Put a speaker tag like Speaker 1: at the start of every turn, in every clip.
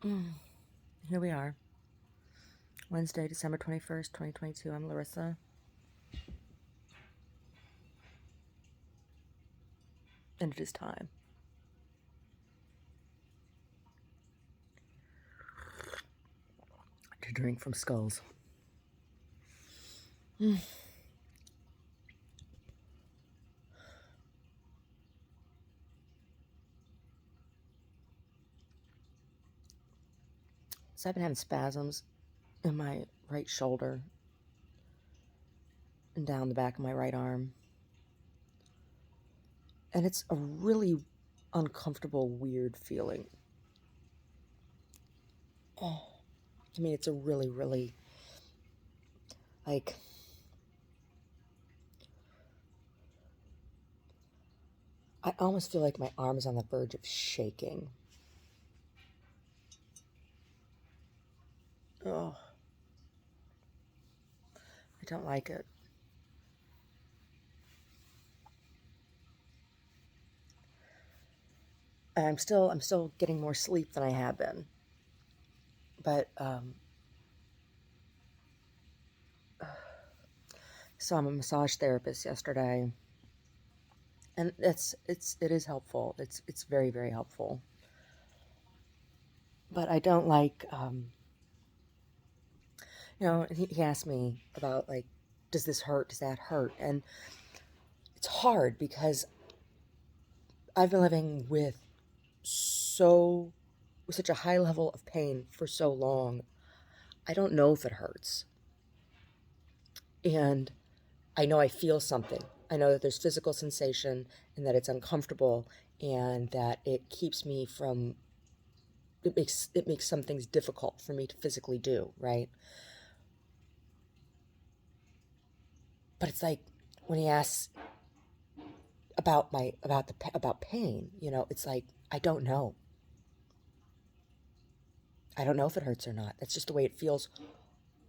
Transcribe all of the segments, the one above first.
Speaker 1: Here we are. Wednesday, December 21st, 2022. I'm Larissa. And it is time to drink from skulls. So I've been having spasms in my right shoulder and down the back of my right arm. And it's a really uncomfortable, weird feeling. I mean, it's a really, really, like, I almost feel like my arm is on the verge of shaking. Oh, I don't like it. And I'm still getting more sleep than I have been. But so I'm a massage therapist yesterday, and it is helpful. It's very, very helpful. But I don't like he asked me about, like, does this hurt? Does that hurt? And it's hard because I've been living so with such a high level of pain for so long. I don't know if it hurts. And I know I feel something. I know that there's physical sensation and that it's uncomfortable and that it makes some things difficult for me to physically do, right? But it's like when he asks about pain, it's like I don't know. I don't know if it hurts or not. That's just the way it feels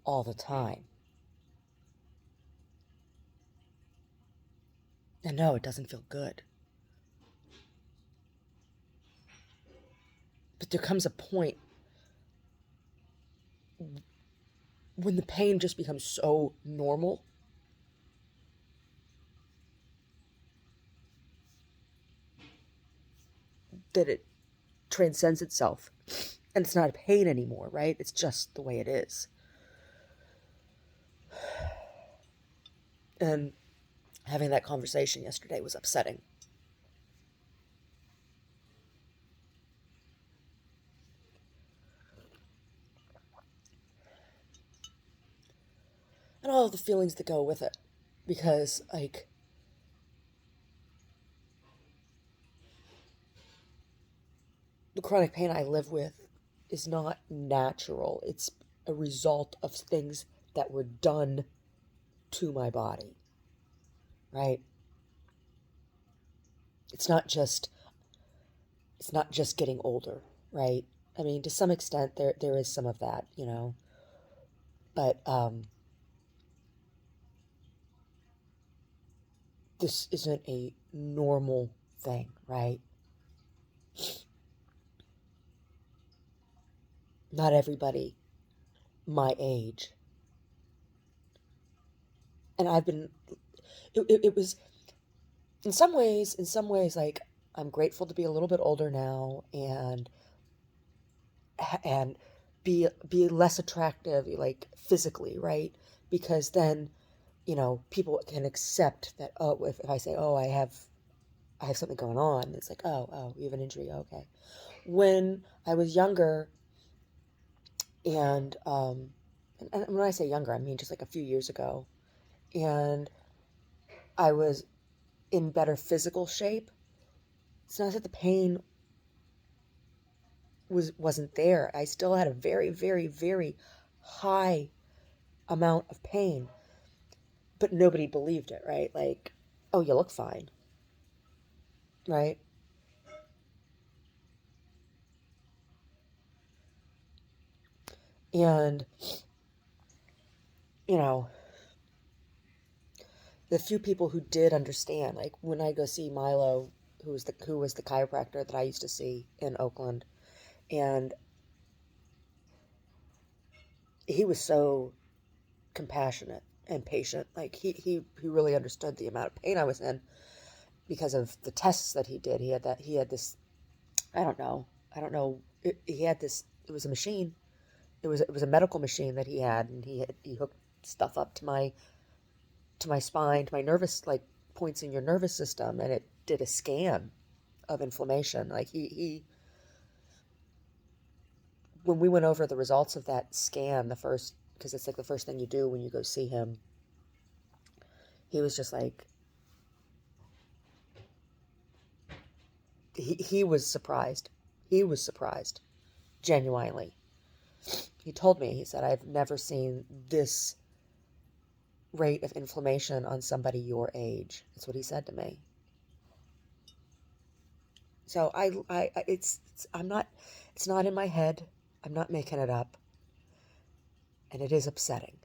Speaker 1: all the time. And no, it doesn't feel good. But there comes a point when the pain just becomes so normal that it transcends itself. And it's not a pain anymore, right? It's just the way it is. And having that conversation yesterday was upsetting. And all of the feelings that go with it. Because, like, the chronic pain I live with is not natural. It's a result of things that were done to my body, right? It's not just it's not just getting older, right? I mean, to some extent there is some of that, but this isn't a normal thing, right? Not everybody my age. And it was in some ways, like, I'm grateful to be a little bit older now and be less attractive, like, physically, right? Because then, people can accept that. Oh, if I say, oh, I have something going on, it's like, oh, you have an injury, okay. When I was younger, and when I say younger, I mean just like a few years ago, and I was in better physical shape. It's not that the pain wasn't there. I still had a very, very, very high amount of pain, but nobody believed it, right? Like, oh, you look fine, right? And you know, the few people who did understand, like when I go see Milo, who was the chiropractor that I used to see in Oakland, and he was so compassionate and patient. Like he really understood the amount of pain I was in because of the tests that he did. He had this, I don't know. He had this. It was a machine. It was a medical machine that he had, and he hooked stuff up to my spine, to my nervous, like points in your nervous system, and it did a scan of inflammation. Like he when we went over the results of that scan, the first, because it's like the first thing you do when you go see him, he was just like, he was surprised. He was surprised, genuinely. He told me, he said, I've never seen this rate of inflammation on somebody your age. That's what he said to me. So I'm not, it's not in my head. I'm not making it up. And it is upsetting.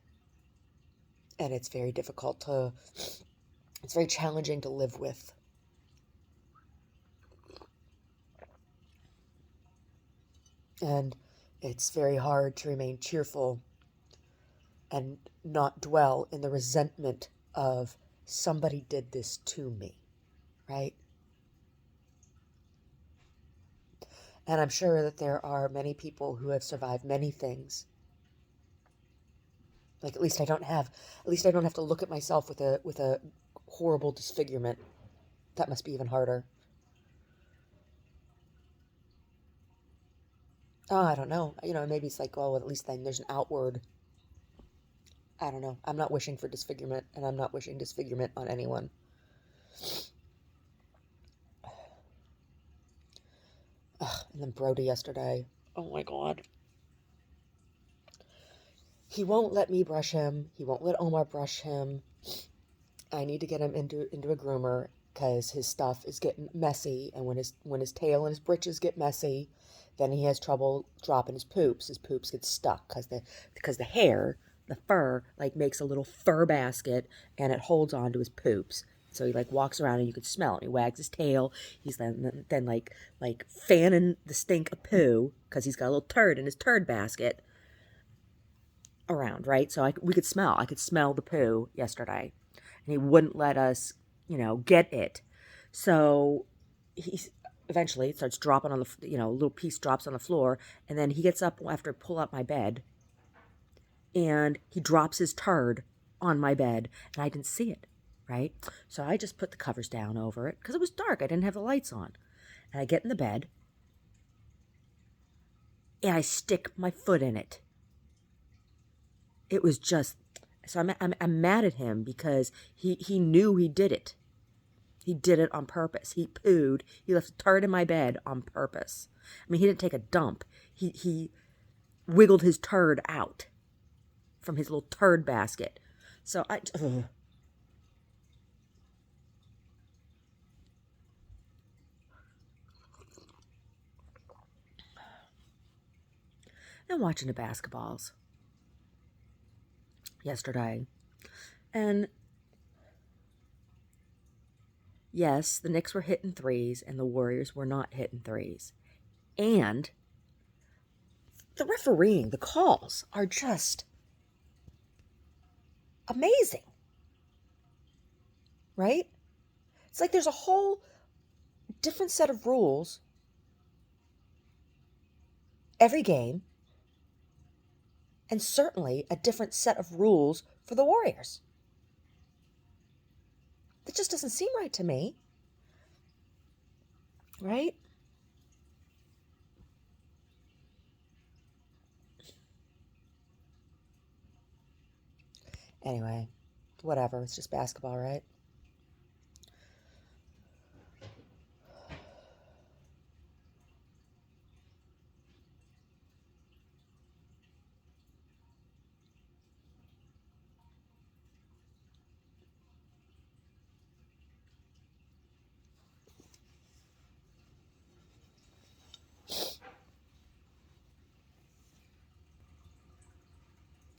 Speaker 1: And it's very difficult to, it's very challenging to live with. And it's very hard to remain cheerful and not dwell in the resentment of somebody did this to me, right? And I'm sure that there are many people who have survived many things. Like at least I don't have to look at myself with a horrible disfigurement. That must be even harder. Oh, I don't know. Maybe it's like, oh, at least then there's an outward. I don't know. I'm not wishing for disfigurement, and I'm not wishing disfigurement on anyone. Ugh, and then Brody yesterday. Oh my God. He won't let me brush him. He won't let Omar brush him. I need to get him into a groomer because his stuff is getting messy, and when his tail and his britches get messy, then he has trouble dropping his poops. His poops get stuck because the hair, the fur, like makes a little fur basket and it holds on to his poops. So he like walks around and you can smell it. He wags his tail. He's then like fanning the stink of poo because he's got a little turd in his turd basket around, right? So I could smell the poo yesterday, and he wouldn't let us, get it. So he eventually it starts dropping on the, a little piece drops on the floor, and then he gets up after I pull up my bed, and he drops his turd on my bed, and I didn't see it, right? So I just put the covers down over it because it was dark. I didn't have the lights on, and I get in the bed, and I stick my foot in it. It was just, so I'm mad at him because he knew he did it. He did it on purpose. He pooed. He left a turd in my bed on purpose. I mean, he didn't take a dump. He wiggled his turd out from his little turd basket. So I'm watching the basketballs yesterday. And yes, the Knicks were hitting threes and the Warriors were not hitting threes. And the refereeing, the calls are just amazing. Right? It's like there's a whole different set of rules every game, and certainly a different set of rules for the Warriors. That just doesn't seem right to me. Right? Anyway, whatever. It's just basketball, right?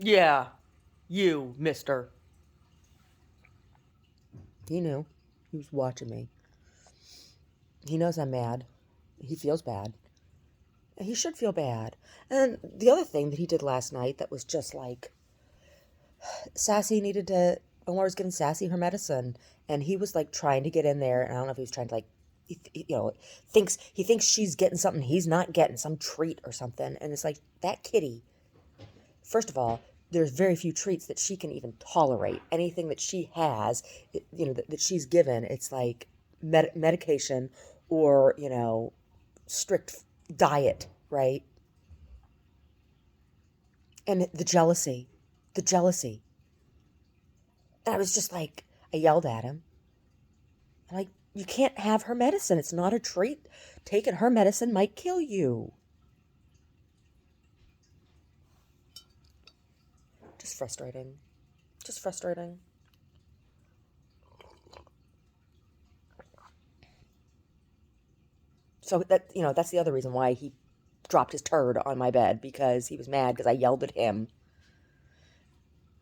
Speaker 1: Yeah, you, mister. He knew. He was watching me. He knows I'm mad. He feels bad. He should feel bad. And the other thing that he did last night that was just like Sassy needed to. Omar was giving Sassy her medicine, and he was like trying to get in there. And I don't know if he was trying to like, he thinks she's getting something he's not getting, some treat or something. And it's like that kitty. First of all, there's very few treats that she can even tolerate. Anything that she has, that she's given, it's like medication or strict diet, right? And the jealousy. And I was just like, I yelled at him. I'm like, you can't have her medicine. It's not a treat. Taking her medicine might kill you. Just frustrating. Just frustrating. So that's the other reason why he dropped his turd on my bed, because he was mad because I yelled at him.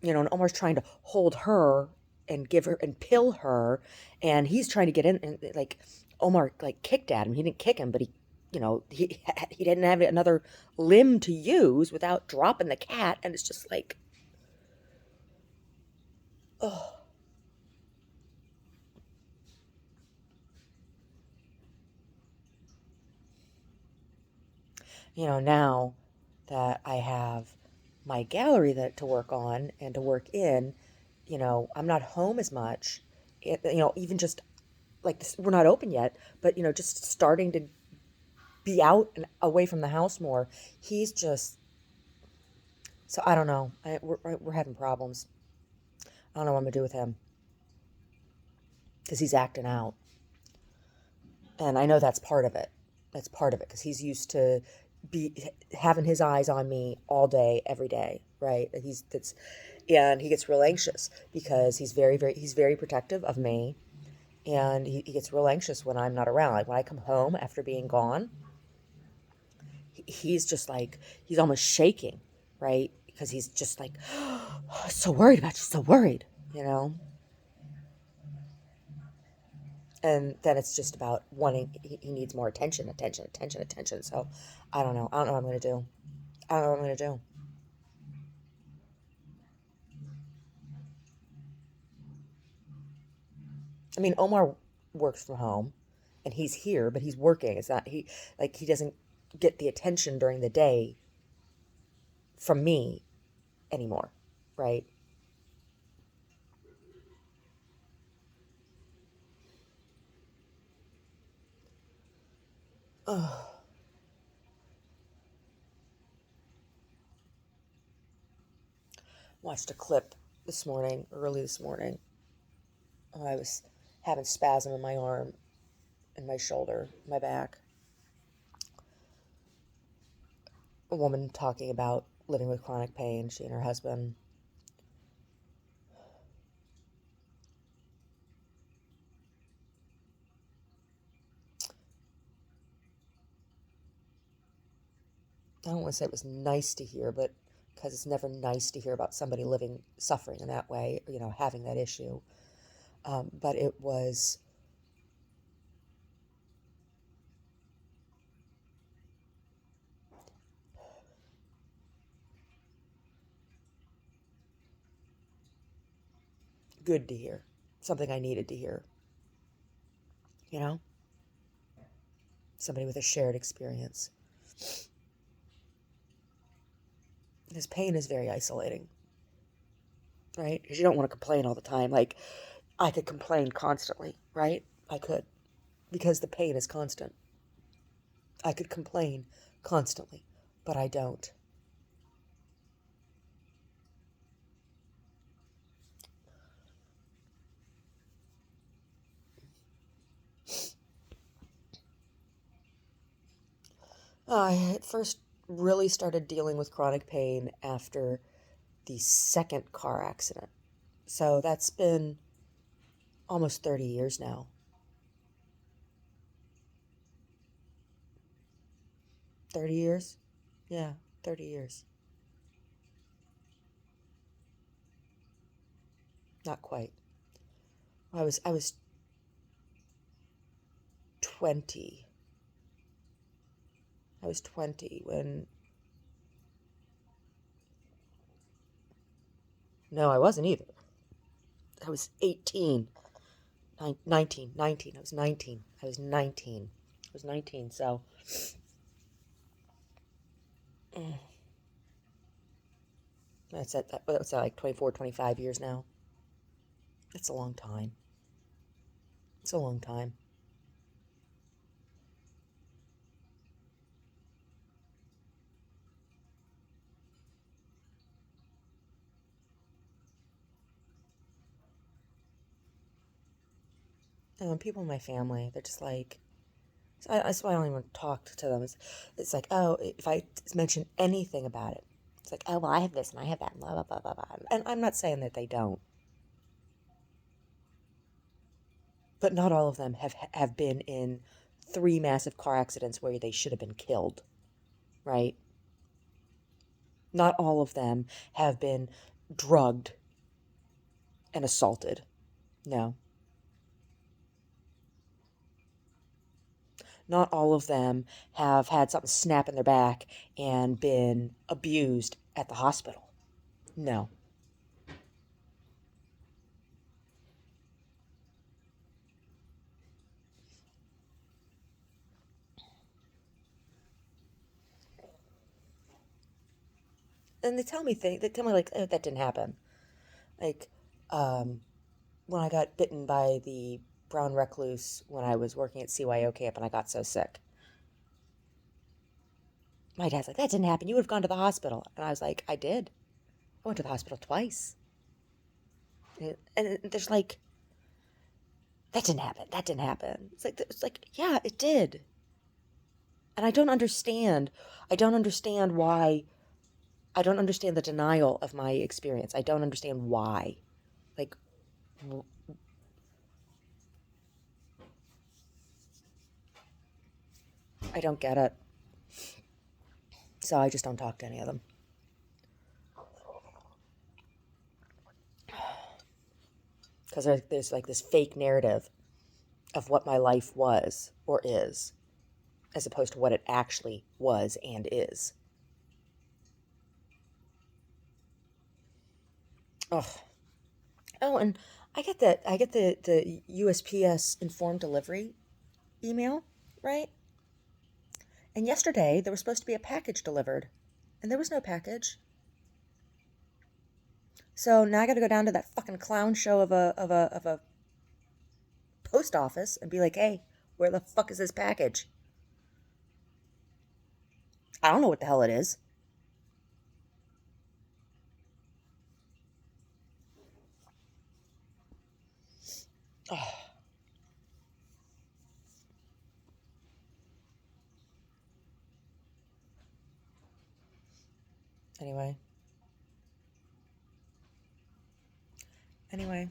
Speaker 1: And Omar's trying to hold her and give her and pill her, and he's trying to get in, and like Omar like kicked at him. He didn't kick him, but he didn't have another limb to use without dropping the cat, and it's just like, oh, now that I have my gallery that to work on and to work in, I'm not home as much. Even just like this, we're not open yet, but just starting to be out and away from the house more. He's just so I don't know. We're having problems. I don't know what I'm gonna do with him because he's acting out, and I know that's part of it. That's part of it because he's used to be having his eyes on me all day, every day, right? And he gets real anxious because he's very protective of me, and he gets real anxious when I'm not around. Like when I come home after being gone, he's just like he's almost shaking, right? Because he's just like, oh, so worried about you, so worried, you know. And then it's just about wanting. He needs more attention, attention, attention, attention. So I don't know. I don't know what I'm gonna do. I don't know what I'm gonna do. I mean, Omar works from home, and he's here, but he's working. It's not he doesn't get the attention during the day from me anymore, right? Oh, watched a clip this morning, early this morning. I was having spasm in my arm and my shoulder, my back. A woman talking about living with chronic pain, she and her husband. I don't want to say it was nice to hear, but because it's never nice to hear about somebody living, suffering in that way, having that issue. But it was good to hear, something I needed to hear, you know? Somebody with a shared experience. His pain is very isolating, right? Because you don't want to complain all the time. Like, I could complain constantly, right? I could, because the pain is constant. I could complain constantly, but I don't. I first really started dealing with chronic pain after the second car accident. So that's been almost 30 years now. 30 years? Yeah, 30 years. Not quite. I was 20. I was 20 when... No, I wasn't either. I was 18. 19. I was 19. I was 19. I was 19, so... That's what's that, like 24, 25 years now? That's a long time. It's a long time. And people in my family, they're just like... So that's why I don't even talk to them. It's like, oh, if I mention anything about it, it's like, oh, well, I have this and I have that, and blah, blah, blah, blah, blah. And I'm not saying that they don't. But not all of them have been in 3 massive car accidents where they should have been killed, right? Not all of them have been drugged and assaulted. No. Not all of them have had something snap in their back and been abused at the hospital. No. And they tell me like, oh, that didn't happen. Like, when I got bitten by the brown recluse when I was working at CYO camp and I got so sick. My dad's like, that didn't happen. You would have gone to the hospital. And I was like, I did. I went to the hospital twice. And there's like, that didn't happen. That didn't happen. It's like, yeah, it did. And I don't understand. I don't understand why. I don't understand the denial of my experience. I don't understand why. Like, I don't get it. So I just don't talk to any of them. Because there's like this fake narrative of what my life was or is, as opposed to what it actually was and is. Oh, oh, and I get that. I get the USPS informed delivery email, right? And yesterday there was supposed to be a package delivered, and there was no package. So now I got to go down to that fucking clown show of a post office and be like, hey, where the fuck is this package? I don't know what the hell it is. Oh. Anyway. Anyway.